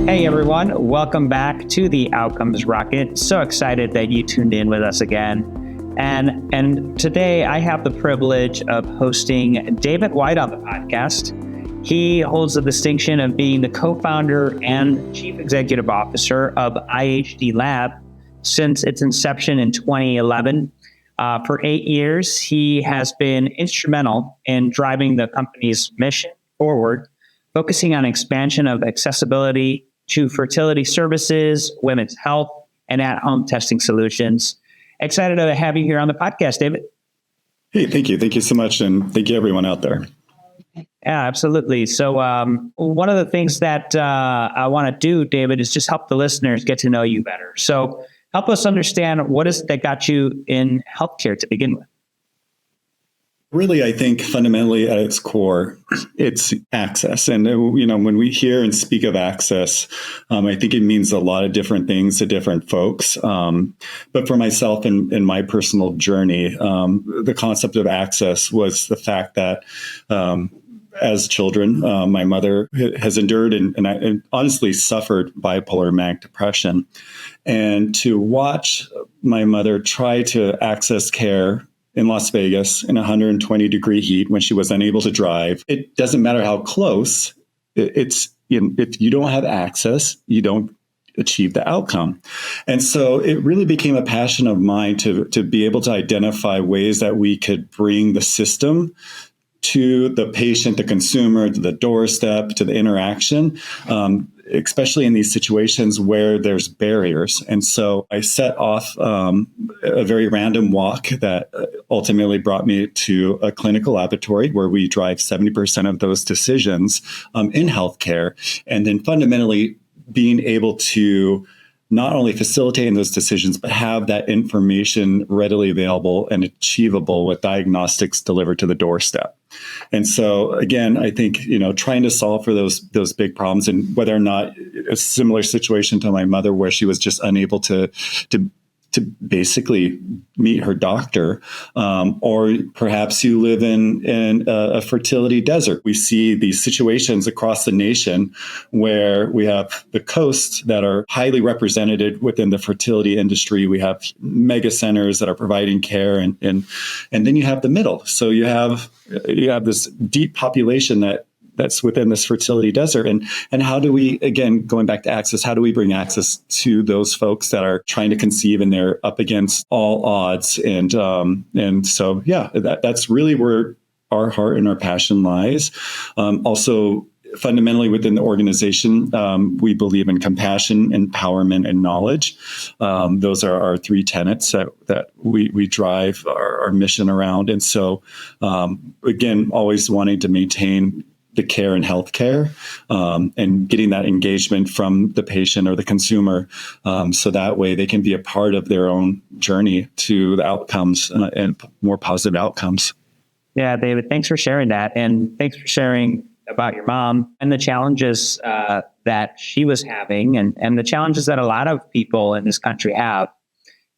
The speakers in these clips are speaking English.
Hey everyone, welcome back to the Outcomes Rocket. So excited that you tuned in with us again. And today I have the privilege of hosting David White on the podcast. He holds the distinction of being the co-founder and chief executive officer of IHDLab since its inception in 2011. For 8 years, he has been instrumental in driving the company's mission forward, focusing on expansion of accessibility to fertility services, women's health, and at-home testing solutions. Excited to have you here on the podcast, David. Hey, thank you. Thank you so much. And thank you, everyone out there. Yeah, absolutely. So one of the things that I want to do, David, is just help the listeners get to know you better. So help us understand what is it that got you in healthcare to begin with. Really, I think fundamentally at its core, it's access. And, when we hear and speak of access, I think it means a lot of different things to different folks. But for myself and my personal journey, the concept of access was the fact that as children, my mother has endured and honestly suffered bipolar manic depression. And to watch my mother try to access care in Las Vegas in 120-degree heat when she was unable to drive. It doesn't matter how close. If you don't have access, you don't achieve the outcome. And so it really became a passion of mine to be able to identify ways that we could bring the system to the patient, the consumer, to the doorstep, to the interaction, especially in these situations where there's barriers. And so I set off a very random walk that ultimately brought me to a clinical laboratory where we drive 70% of those decisions in healthcare. And then fundamentally being able to not only facilitate in those decisions, but have that information readily available and achievable with diagnostics delivered to the doorstep. And so, again, I think, trying to solve for those big problems, and whether or not a similar situation to my mother where she was just unable to basically meet her doctor, or perhaps you live in a fertility desert. We see these situations across the nation where we have the coasts that are highly represented within the fertility industry. We have mega centers that are providing care, and then you have the middle. So you have this deep population that's within this fertility desert. And how do we, again, going back to access, how do we bring access to those folks that are trying to conceive and they're up against all odds? And so, that's really where our heart and our passion lies. Also, fundamentally within the organization, we believe in compassion, empowerment, and knowledge. Those are our three tenets that we drive our mission around. And so, again, always wanting to maintain the care in healthcare, and getting that engagement from the patient or the consumer, so that way they can be a part of their own journey to the outcomes and more positive outcomes. Yeah, David, thanks for sharing that. And thanks for sharing about your mom and the challenges that she was having and the challenges that a lot of people in this country have.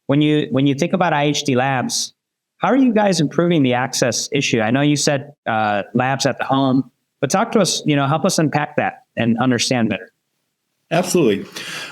When you think about IHD Labs, how are you guys improving the access issue? I know you said labs at the home, but talk to us, help us unpack that and understand better. Absolutely.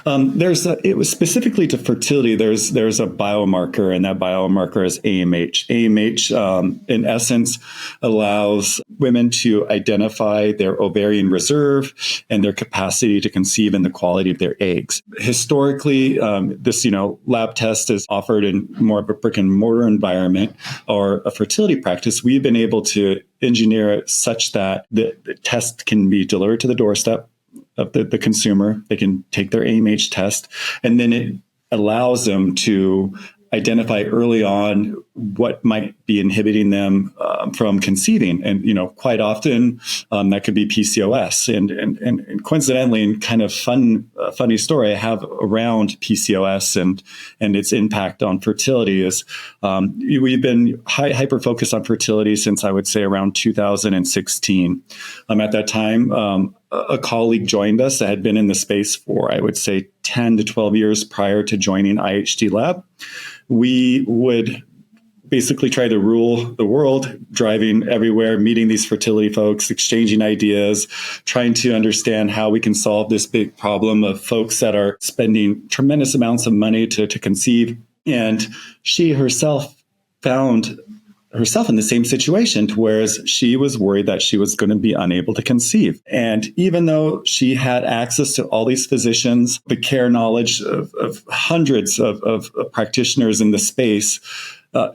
It was specifically to fertility. There's a biomarker, and that biomarker is AMH. AMH, in essence, allows women to identify their ovarian reserve and their capacity to conceive and the quality of their eggs. Historically, this lab test is offered in more of a brick and mortar environment or a fertility practice. We've been able to engineer it such that the test can be delivered to the doorstep of the consumer. They can take their AMH test, and then it allows them to identify early on what might be inhibiting them from conceiving. And, quite often that could be PCOS. And coincidentally, and kind of funny story I have around PCOS and its impact on fertility is we've been hyper-focused on fertility since I would say around 2016. At that time, a colleague joined us that had been in the space for, I would say, 10 to 12 years prior to joining IHDLab. We would basically tried to rule the world, driving everywhere, meeting these fertility folks, exchanging ideas, trying to understand how we can solve this big problem of folks that are spending tremendous amounts of money to conceive. And she herself found herself in the same situation, whereas she was worried that she was going to be unable to conceive. And even though she had access to all these physicians, the care knowledge of hundreds of practitioners in the space,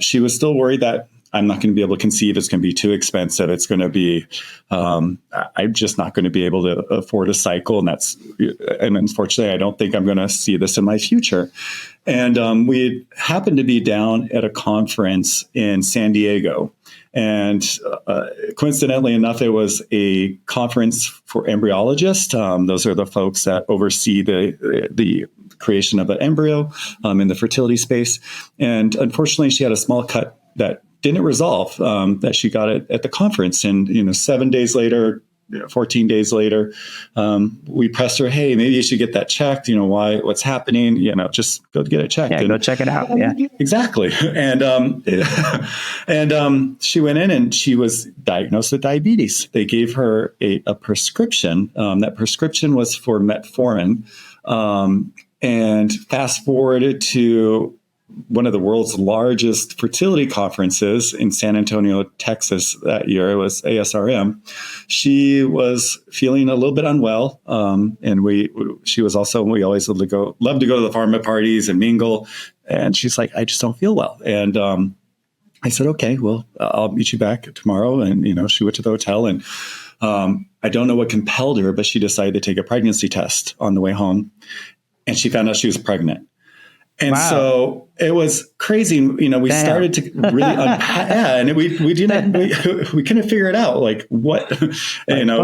she was still worried that I'm not going to be able to conceive. It's going to be too expensive. It's going to be, I'm just not going to be able to afford a cycle. And unfortunately, I don't think I'm going to see this in my future. And we happened to be down at a conference in San Diego. And coincidentally enough, it was a conference for embryologists. Those are the folks that oversee the creation of an embryo in the fertility space. And unfortunately, she had a small cut that didn't resolve, that she got it at the conference. And 7 days later, 14 days later, we pressed her, hey, maybe you should get that checked. What's happening? Just go get it checked. Yeah, go check it out. Yeah, exactly. And she went in and she was diagnosed with diabetes. They gave her a prescription. That prescription was for metformin. And fast forwarded to one of the world's largest fertility conferences in San Antonio, Texas that year. It was ASRM. She was feeling a little bit unwell. And we always love to go to the pharma parties and mingle. And she's like, I just don't feel well. And I said, okay, well, I'll meet you back tomorrow. And, she went to the hotel and I don't know what compelled her, but she decided to take a pregnancy test on the way home. And she found out she was pregnant. And wow. So it was crazy. We started to really unpack, and we couldn't figure it out. Like what, and the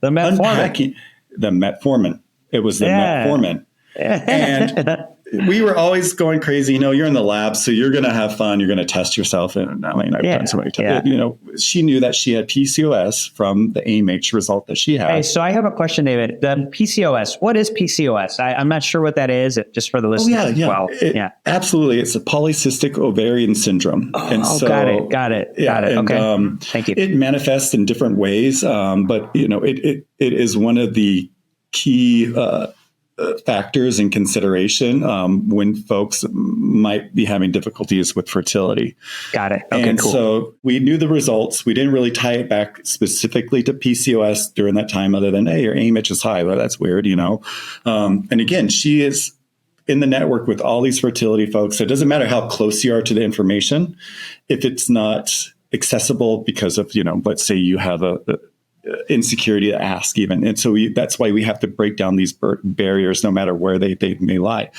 metformin. The metformin. It was the metformin. And we were always going crazy. You're in the lab, so you're going to have fun. You're going to test yourself. And I've done so many times. She knew that she had PCOS from the AMH result that she had. Hey, so I have a question, David. The PCOS, what is PCOS? I'm not sure what that is, just for the listeners as well. Absolutely. It's a polycystic ovarian syndrome. Got it. Okay. Thank you. It manifests in different ways, but it is one of the key factors in consideration when folks might be having difficulties with fertility. Got it. Okay, and cool. So we knew the results. We didn't really tie it back specifically to PCOS during that time, other than, hey, your AMH is high. Well, that's weird, And again, she is in the network with all these fertility folks. So it doesn't matter how close you are to the information. If it's not accessible because of, let's say you have a insecurity to ask even. And so that's why we have to break down these barriers, no matter where they may lie.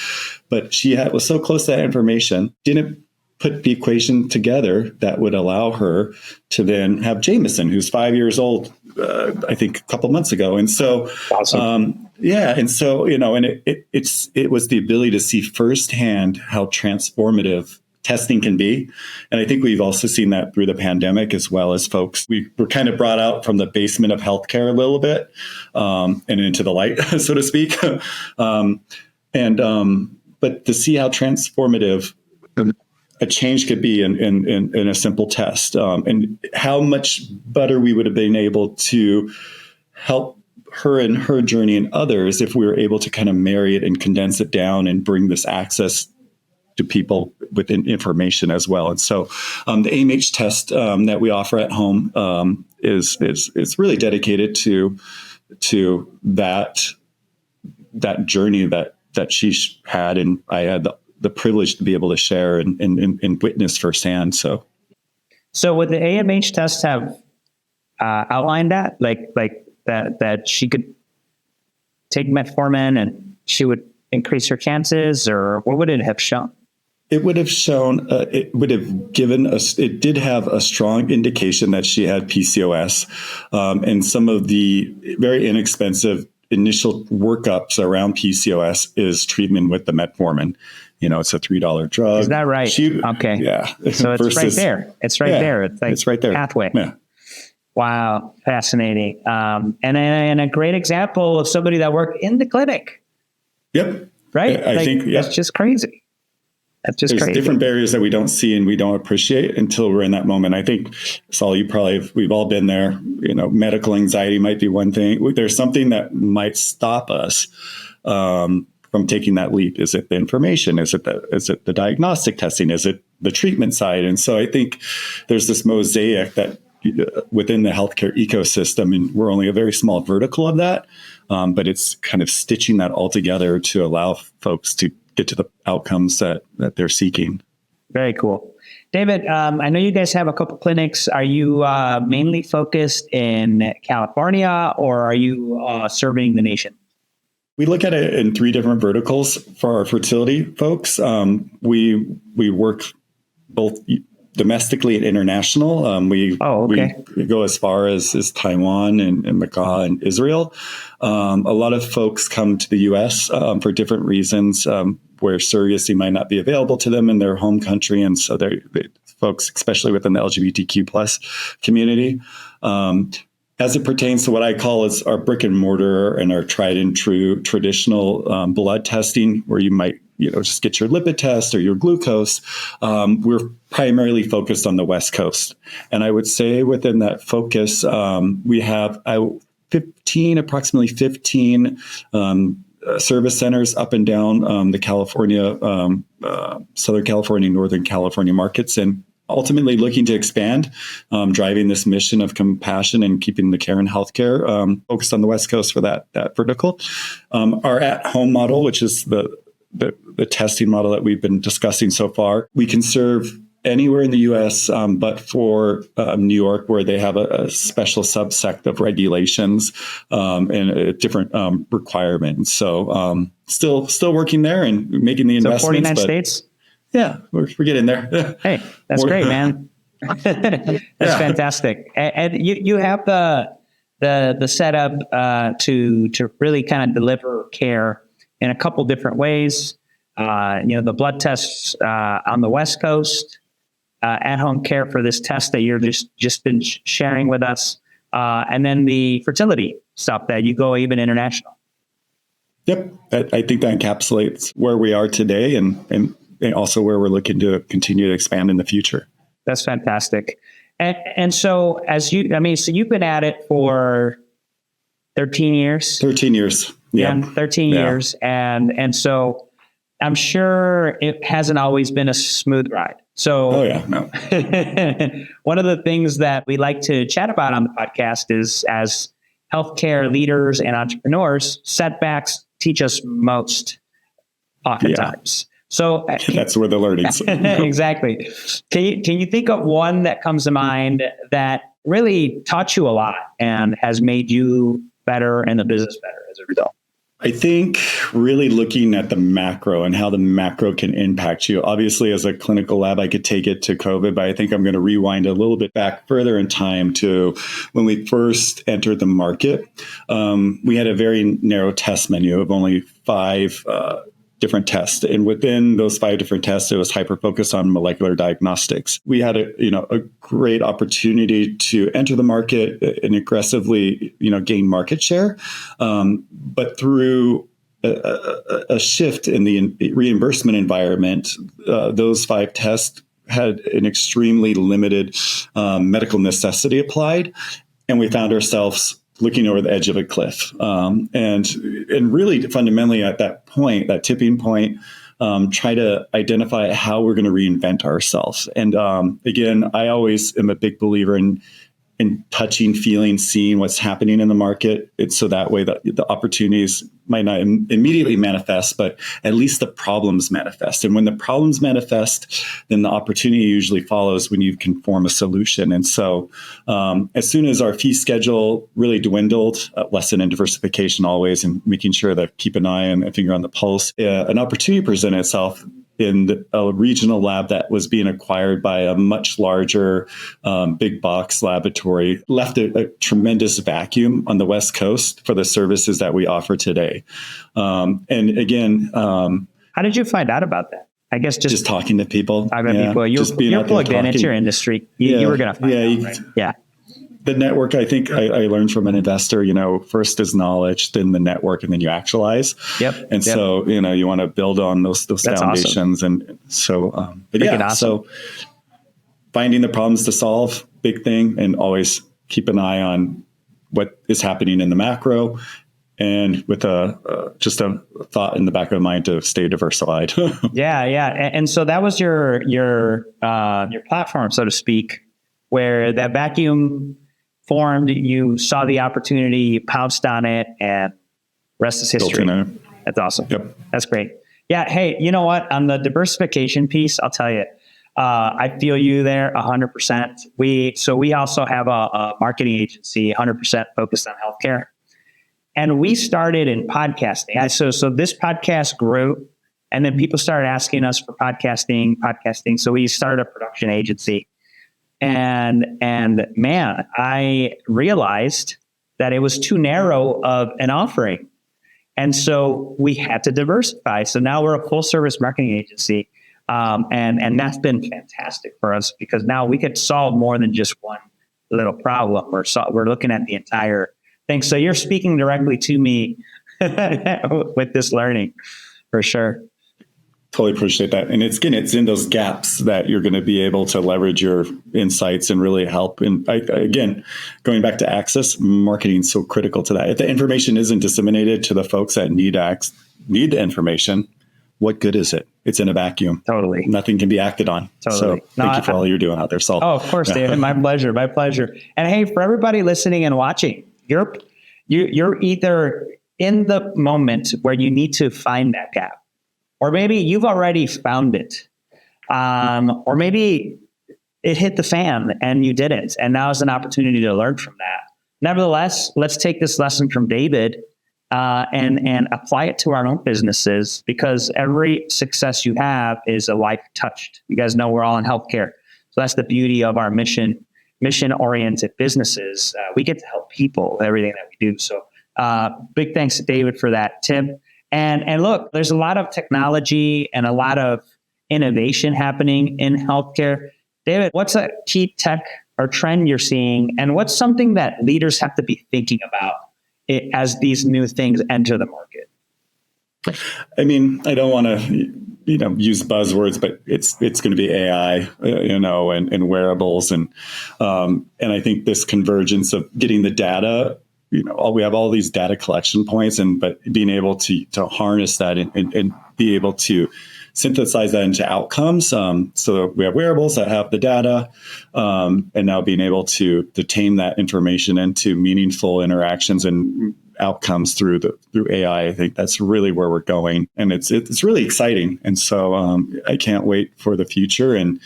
But she was so close to that information, didn't put the equation together that would allow her to then have Jameson, who's 5 years old, I think a couple months ago. And so, awesome. And so, and it was the ability to see firsthand how transformative testing can be. And I think we've also seen that through the pandemic, as well as folks. We were kind of brought out from the basement of healthcare a little bit and into the light, so to speak. But to see how transformative a change could be in a simple test, and how much better we would have been able to help her in her journey and others if we were able to kind of marry it and condense it down and bring this access to people with information as well. And so the AMH test that we offer at home is really dedicated to that journey that she had, and I had the privilege to be able to share and witness firsthand. So would the AMH test have outlined that, like that she could take metformin and she would increase her chances, or what would it have shown? It would have shown, it would have given us, it did have a strong indication that she had PCOS, and some of the very inexpensive initial workups around PCOS is treatment with the metformin. It's a $3 drug. Is that right? Okay. Yeah. So it's right there. It's right there. It's like, it's right there. Pathway. Yeah. Wow. Fascinating. And a great example of somebody that worked in the clinic. Yep. Right? I think that's just crazy. That's just there's crazy. different barriers that we don't see and we don't appreciate until we're in that moment. I think, Saul, we've all been there. Medical anxiety might be one thing. There's something that might stop us from taking that leap. Is it the information? Is it the diagnostic testing? Is it the treatment side? And so I think there's this mosaic that within the healthcare ecosystem, and we're only a very small vertical of that, but it's kind of stitching that all together to allow folks to get to the outcomes that they're seeking. Very cool. David, I know you guys have a couple clinics. Are you mainly focused in California, or are you serving the nation? We look at it in 3 different verticals for our fertility folks. We work both domestically and international. We go as far as Taiwan and Macau and Israel. A lot of folks come to the U.S. For different reasons, where surrogacy might not be available to them in their home country, and so they folks, especially within the LGBTQ plus community. As it pertains to what I call is our brick and mortar and our tried and true traditional blood testing, where you might just get your lipid test or your glucose, we're primarily focused on the West Coast. And I would say within that focus, we have approximately 15 service centers up and down the California, Southern California, Northern California markets, and ultimately looking to expand, driving this mission of compassion and keeping the care in healthcare focused on the West Coast for that vertical. Our at-home model, which is the testing model that we've been discussing so far, we can serve anywhere in the U.S., but for New York, where they have a special subsect of regulations and different requirements. So still working there and making the investments. 49 states? Yeah, we're getting there. Hey, that's great, man. That's fantastic. And you have the setup to really kind of deliver care in a couple different ways. The blood tests on the West Coast, at-home care for this test that you're just been sharing with us, and then the fertility stuff that you go even international. Yep, I think that encapsulates where we are today and also where we're looking to continue to expand in the future. That's fantastic. And so so you've been at it for 13 years? 13 years. Yeah. 13 years. And so I'm sure it hasn't always been a smooth ride. So no. One of the things that we like to chat about on the podcast is, as healthcare leaders and entrepreneurs, setbacks teach us most oftentimes. So that's where the learning's. Exactly. Can you think of one that comes to mind that really taught you a lot and has made you better and the business better as a result? I think really looking at the macro and how the macro can impact you. Obviously, as a clinical lab, I could take it to COVID, but I think I'm going to rewind a little bit back further in time to when we first entered the market. We had a very narrow test menu of only 5 different tests. And within those 5 different tests, it was hyper-focused on molecular diagnostics. We had a great opportunity to enter the market and aggressively, gain market share. But through a shift in the reimbursement environment, those 5 tests had an extremely limited medical necessity applied. And we found ourselves looking over the edge of a cliff. And really fundamentally at that point, that tipping point, try to identify how we're going to reinvent ourselves. And again, I always am a big believer in touching, feeling, seeing what's happening in the market. It's so that way that the opportunities might not immediately manifest, but at least the problems manifest. And when the problems manifest, then the opportunity usually follows when you can form a solution. And so as soon as our fee schedule really dwindled, lesson in diversification always, and making sure that keep an eye and a finger on the pulse, an opportunity presented itself in a regional lab that was being acquired by a much larger big box laboratory, left a tremendous vacuum on the West Coast for the services that we offer today. And again, how did you find out about that? I guess just talking to people. People. You're plugged in. It's your industry. You were going to find out, right? Yeah. the network, I think I learned from an investor, first is knowledge, then the network, and then you actualize. Yep. And so, you want to build on those That's foundations. Awesome. And so, Awesome. So finding the problems to solve, big thing, and always keep an eye on what is happening in the macro, and with just a thought in the back of the mind to stay diversified. Yeah. And so that was your platform, so to speak, where that vacuum formed. You saw the opportunity, you pounced on it, and rest is history. That's awesome. Yep. That's great. Yeah. Hey, you know what? On the diversification piece, I'll tell you, I feel you there 100%. We also have a marketing agency 100% focused on healthcare. And we started in podcasting. So this podcast grew, and then people started asking us for podcasting. So we started a production agency. And man, I realized that it was too narrow of an offering. And so we had to diversify. So now we're a full service marketing agency. And that's been fantastic for us, because now we could solve more than just one little problem. We're looking at the entire thing. So you're speaking directly to me with this learning, for sure. Totally appreciate that. And it's in those gaps that you're going to be able to leverage your insights and really help. And again, going back to access, marketing is so critical to that. If the information isn't disseminated to the folks that need the information, what good is it? It's in a vacuum. Totally. Nothing can be acted on. Totally. So thank you for all you're doing out there, Saul. Oh, of course, David. My pleasure. My pleasure. And hey, for everybody listening and watching, you're either in the moment where you need to find that gap, or maybe you've already found it, or maybe it hit the fan and you didn't, and now is an opportunity to learn from that. Nevertheless, let's take this lesson from David and apply it to our own businesses, because every success you have is a life touched. You guys know we're all in healthcare, so that's the beauty of our mission-oriented businesses. We get to help people with everything that we do. So big thanks to David for that tip. And look, there's a lot of technology and a lot of innovation happening in healthcare. David, what's a key tech or trend you're seeing, and what's something that leaders have to be thinking about as these new things enter the market? I mean, I don't want to use buzzwords, but it's going to be AI, and wearables, and I think this convergence of getting the data. We have all these data collection points, but being able to harness that and be able to synthesize that into outcomes. So we have wearables that have the data, and now being able to tame that information into meaningful interactions and outcomes through AI. I think that's really where we're going, and it's really exciting. And so I can't wait for the future and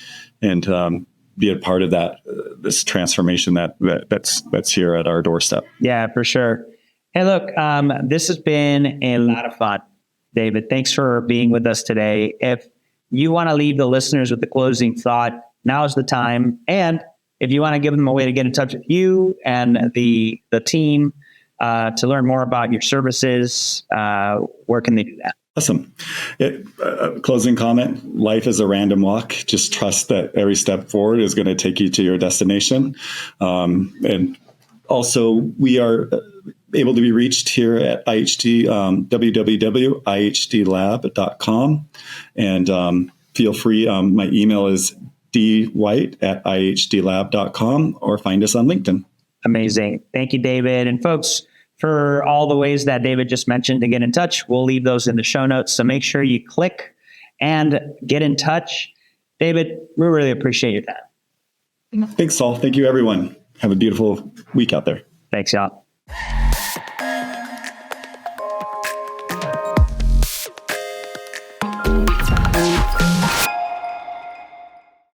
be a part of that this transformation that's here at our doorstep. Yeah, for sure. Hey, look, this has been a lot of fun, David. Thanks for being with us today. If you want to leave the listeners with the closing thought, now is the time. And if you want to give them a way to get in touch with you and the team to learn more about your services, where can they do that? Awesome. Closing comment, life is a random walk. Just trust that every step forward is going to take you to your destination. And also, we are able to be reached here at IHD, www.ihdlab.com. And feel free, my email is dwight@ihdlab.com, or find us on LinkedIn. Amazing. Thank you, David. And folks, for all the ways that David just mentioned to get in touch, we'll leave those in the show notes. So make sure you click and get in touch. David, we really appreciate your time. Thanks, Saul. Thank you, everyone. Have a beautiful week out there. Thanks, y'all.